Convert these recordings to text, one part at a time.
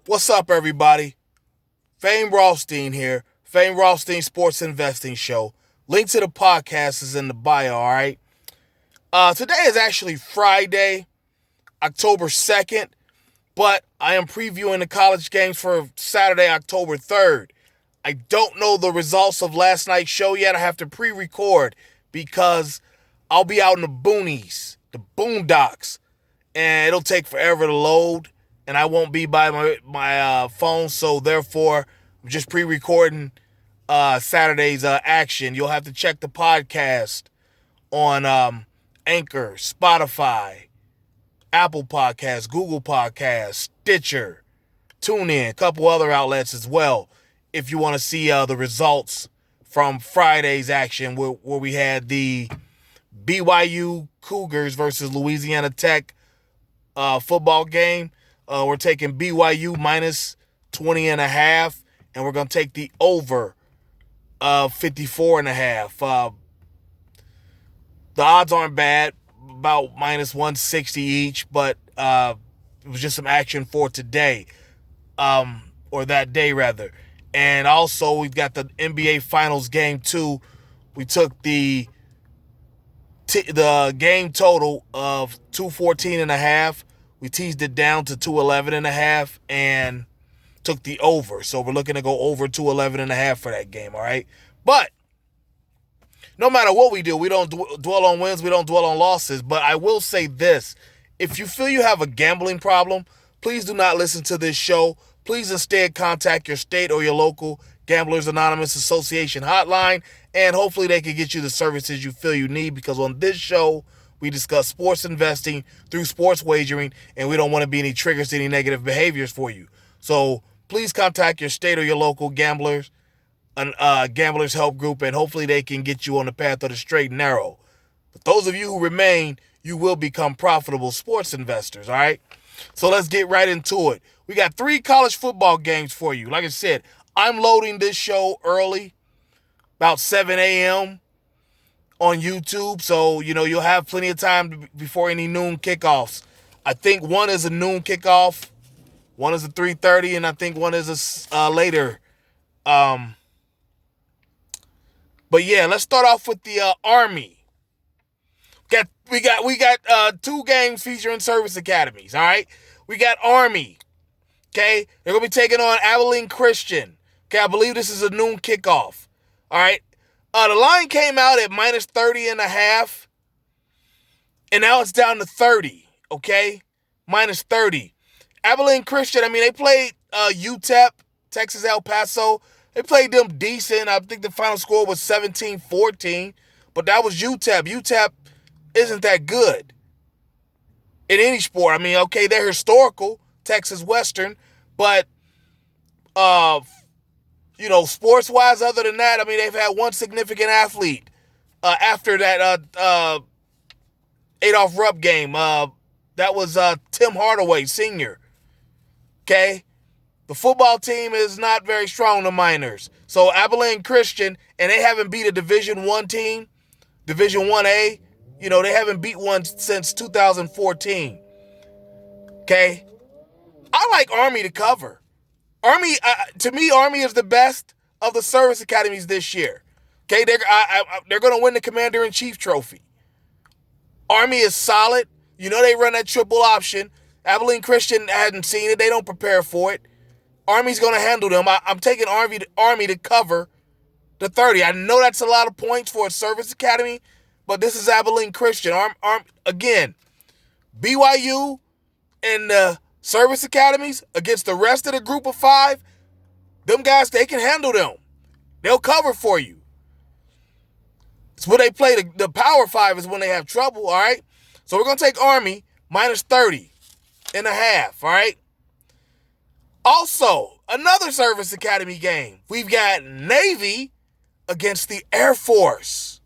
What's up, everybody? Fame Rothstein here. Fame Rothstein Sports Investing Show. Link to the podcast is in the bio, all right? Today is actually Friday, October 2nd, but I am previewing the college games for Saturday, October 3rd. I don't know the results of last night's show yet. I have to pre-record because I'll be out in the boonies, the boondocks, and it'll take forever to load, and I won't be by my phone, so therefore I'm just pre-recording Saturday's action. You'll have to check the podcast on Anchor, Spotify, Apple Podcasts, Google Podcasts, Stitcher, TuneIn, a couple other outlets as well, if you want to see the results from Friday's action where we had the BYU Cougars versus Louisiana Tech football game. We're taking BYU minus 20.5, and we're going to take the over 54.5. The odds aren't bad, about minus 160 each, but it was just some action for today, or that day rather. And also we've got the NBA Finals game 2. We took the game total of 214.5. We teased it down to 211.5 and took the over. So we're looking to go over 211.5 for that game, all right? But no matter what we do, we don't dwell on wins, we don't dwell on losses. But I will say this. If you feel you have a gambling problem, please do not listen to this show. Please instead contact your state or your local Gamblers Anonymous Association hotline, and hopefully they can get you the services you feel you need, because on this show, we discuss sports investing through sports wagering, and we don't want to be any triggers to any negative behaviors for you. So please contact your state or your local Gamblers Help Group, and hopefully they can get you on the path of the straight and narrow. But those of you who remain, you will become profitable sports investors, all right? So let's get right into it. We got 3 college football games for you. Like I said, I'm loading this show early, about 7 a.m. on YouTube, so you'll have plenty of time before any noon kickoffs. I think one is a noon kickoff, one is a 3:30, and I think one is a later. But yeah, let's start off with the Army. We got 2 games featuring service academies. All right, we got Army. Okay, they're gonna be taking on Abilene Christian. Okay, I believe this is a noon kickoff. All right. The line came out at minus 30.5, and now it's down to 30, okay? Minus 30. Abilene Christian, they played UTEP, Texas El Paso. They played them decent. I think the final score was 17-14, but that was UTEP. UTEP isn't that good in any sport. Okay, they're historical, Texas Western, but sports-wise, other than that, they've had one significant athlete after that Adolph Rupp game. That was Tim Hardaway, senior. Okay? The football team is not very strong, the Miners. So Abilene Christian, and they haven't beat a Division I team, Division 1A. They haven't beat one since 2014. Okay? I like Army to cover. Army, to me, Army is the best of the service academies this year. Okay, they're going to win the Commander-in-Chief trophy. Army is solid. They run that triple option. Abilene Christian hadn't seen it. They don't prepare for it. Army's going to handle them. I'm taking Army to cover the 30. I know that's a lot of points for a service academy, but this is Abilene Christian. Again, BYU and the service academies against the rest of the group of 5, them guys, they can handle them. They'll cover for you. It's when they play the Power 5 is when they have trouble, all right? So we're going to take Army minus 30.5, all right? Also, another service academy game. We've got Navy against the Air Force.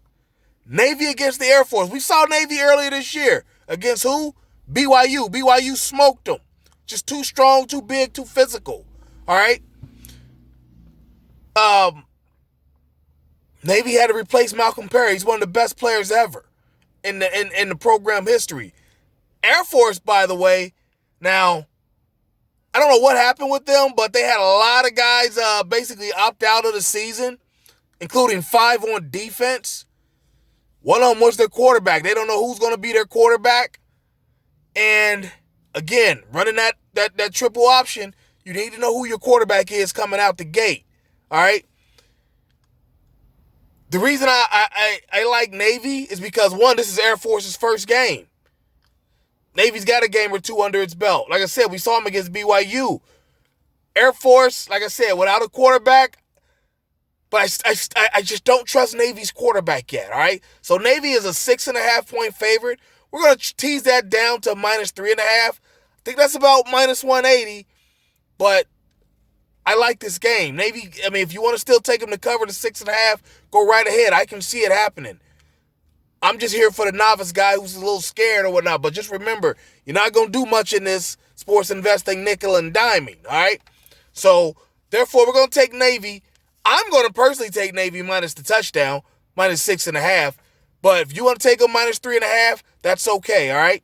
Navy against the Air Force. We saw Navy earlier this year. Against who? BYU. BYU smoked them. Just too strong, too big, too physical. All right? Navy had to replace Malcolm Perry. He's one of the best players ever in the program history. Air Force, by the way, now, I don't know what happened with them, but they had a lot of guys basically opt out of the season, including 5 on defense. One of them was their quarterback. They don't know who's going to be their quarterback. And again, running that triple option, you need to know who your quarterback is coming out the gate. All right. The reason I like Navy is because, one, this is Air Force's first game. Navy's got a game or two under its belt. Like I said, we saw them against BYU. Air Force, like I said, without a quarterback, but I just don't trust Navy's quarterback yet, all right? So Navy is a 6.5-point favorite. We're going to tease that down to -3.5. I think that's about -180, but I like this game. Navy, I mean, if you want to still take them to cover the 6.5, go right ahead. I can see it happening. I'm just here for the novice guy who's a little scared or whatnot. But just remember, you're not going to do much in this sports investing nickel and diming, all right? So, therefore, we're going to take Navy. I'm going to personally take Navy minus the touchdown, -6.5. But if you want to take them -3.5, that's okay, all right?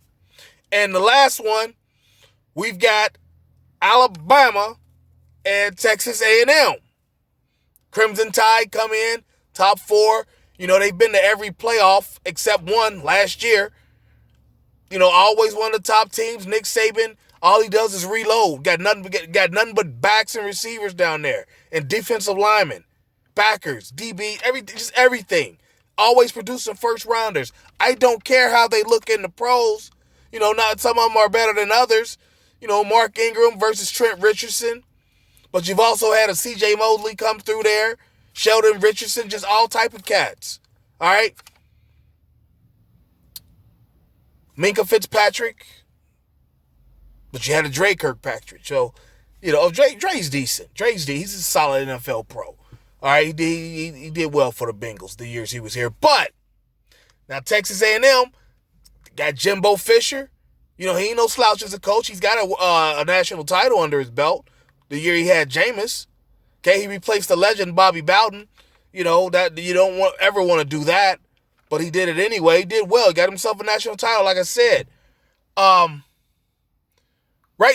And the last one, we've got Alabama and Texas A&M. Crimson Tide come in, top 4. You know, they've been to every playoff except one last year. You know, always one of the top teams. Nick Saban, all he does is reload. Got nothing but backs and receivers down there. And defensive linemen, backers, DB, everything. Always producing first rounders. I don't care how they look in the pros. You know, not some of them are better than others. You know, Mark Ingram versus Trent Richardson. But you've also had a C.J. Mosley come through there. Sheldon Richardson, just all type of cats. All right? Minka Fitzpatrick. But you had a Dre Kirkpatrick. So, you know, Dre's decent. He's a solid NFL pro. All right? He did well for the Bengals the years he was here. But, now Texas A&M got Jimbo Fisher. You know, he ain't no slouch as a coach. He's got a national title under his belt the year he had Jameis. Okay, he replaced the legend Bobby Bowden. You know, that you don't ever want to do that. But he did it anyway. He did well. He got himself a national title, like I said. Right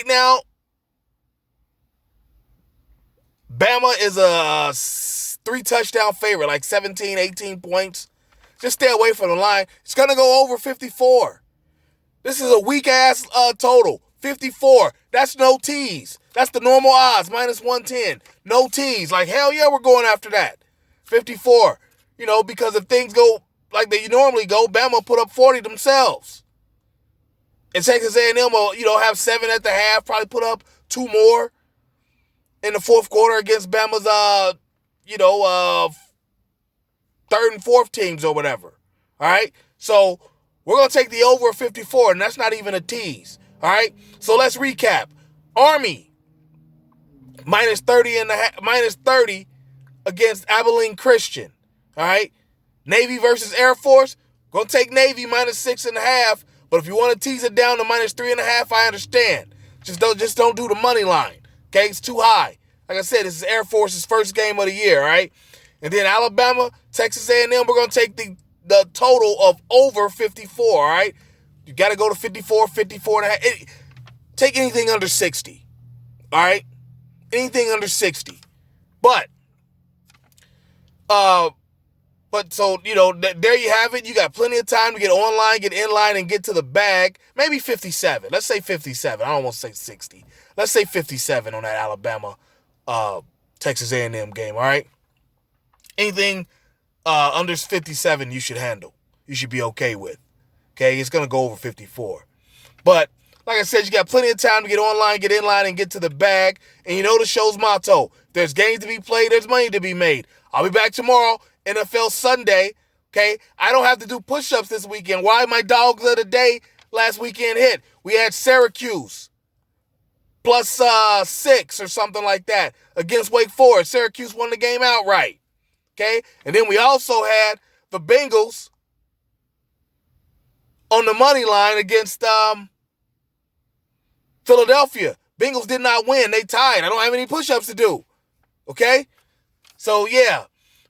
now, Bama is a 3-touchdown favorite, like 17, 18 points. Just stay away from the line. It's going to go over 54. This is a weak-ass total. 54. That's no tease. That's the normal odds, -110. No tease. Like, hell yeah, we're going after that. 54. You know, because if things go like they normally go, Bama put up 40 themselves. And Texas A&M will, you know, have 7 at the half, probably put up 2 more in the fourth quarter against Bama's, third and fourth teams or whatever. All right? So, we're going to take the over 54, and that's not even a tease. All right? So, let's recap. Army, -30 against Abilene Christian. All right? Navy versus Air Force, going to take Navy -6.5. But if you want to tease it down to -3.5, I understand. Just don't do the money line. Okay? It's too high. Like I said, this is Air Force's first game of the year, all right? And then Alabama, Texas A&M, we're going to take the total of over 54, all right? You got to go to 54, 54.5. Take anything under 60, all right? Anything under 60. But so, you know, there you have it. You got plenty of time to get online, get in line, and get to the bag. Maybe 57. Let's say 57. I don't want to say 60. Let's say 57 on that Alabama Texas A&M game, all right? Anything under 57 you should handle. You should be okay with. Okay? It's going to go over 54. But, like I said, you got plenty of time to get online, get in line, and get to the bag. And you know the show's motto. There's games to be played. There's money to be made. I'll be back tomorrow, NFL Sunday. Okay? I don't have to do push-ups this weekend. Why my dogs of the day last weekend hit? We had Syracuse +6 or something like that against Wake Forest. Syracuse won the game outright. Okay? And then we also had the Bengals on the money line against Philadelphia. Bengals did not win. They tied. I don't have any push-ups to do. Okay? So, yeah.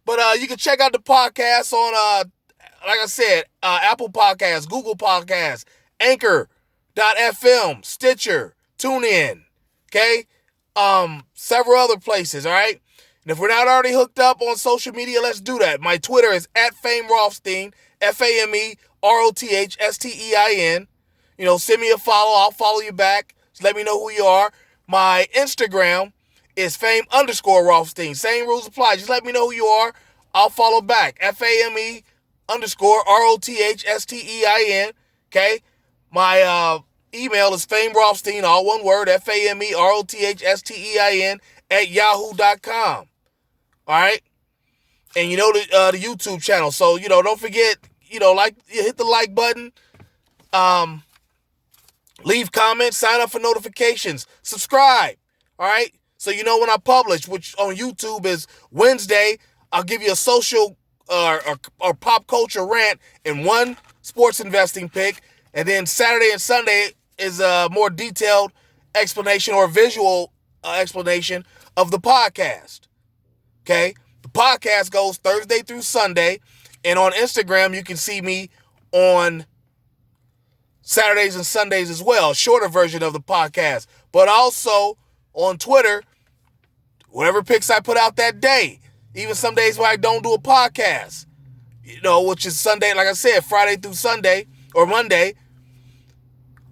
But you can check out the podcast on, like I said, Apple Podcasts, Google Podcasts, Anchor.fm, Stitcher, TuneIn. Okay? Several other places, all right? And if we're not already hooked up on social media, let's do that. My Twitter is @FameRothstein, FameRothstein. Send me a follow. I'll follow you back. Just let me know who you are. My Instagram is Fame_Rothstein. Same rules apply. Just let me know who you are. I'll follow back. FAME_ROTHSTEIN. Okay? My email is FameRothstein, all one word, FAMEROTHSTEIN @yahoo.com. All right? And the YouTube channel. So, don't forget, hit the like button. Leave comments, sign up for notifications, subscribe. All right? So when I publish, which on YouTube is Wednesday, I'll give you a social or pop culture rant and one sports investing pick. And then Saturday and Sunday is a more detailed explanation or visual explanation of the podcast. Okay? The podcast goes Thursday through Sunday. And on Instagram, you can see me on Saturdays and Sundays as well. Shorter version of the podcast. But also on Twitter, whatever pics I put out that day. Even some days where I don't do a podcast. Which is Sunday, like I said, Friday through Sunday or Monday.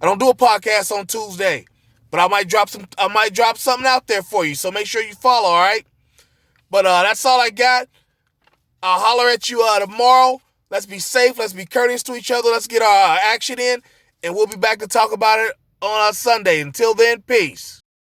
I don't do a podcast on Tuesday. But I might drop something out there for you. So make sure you follow, all right? But that's all I got. I'll holler at you tomorrow. Let's be safe. Let's be courteous to each other. Let's get our action in. And we'll be back to talk about it on Sunday. Until then, peace.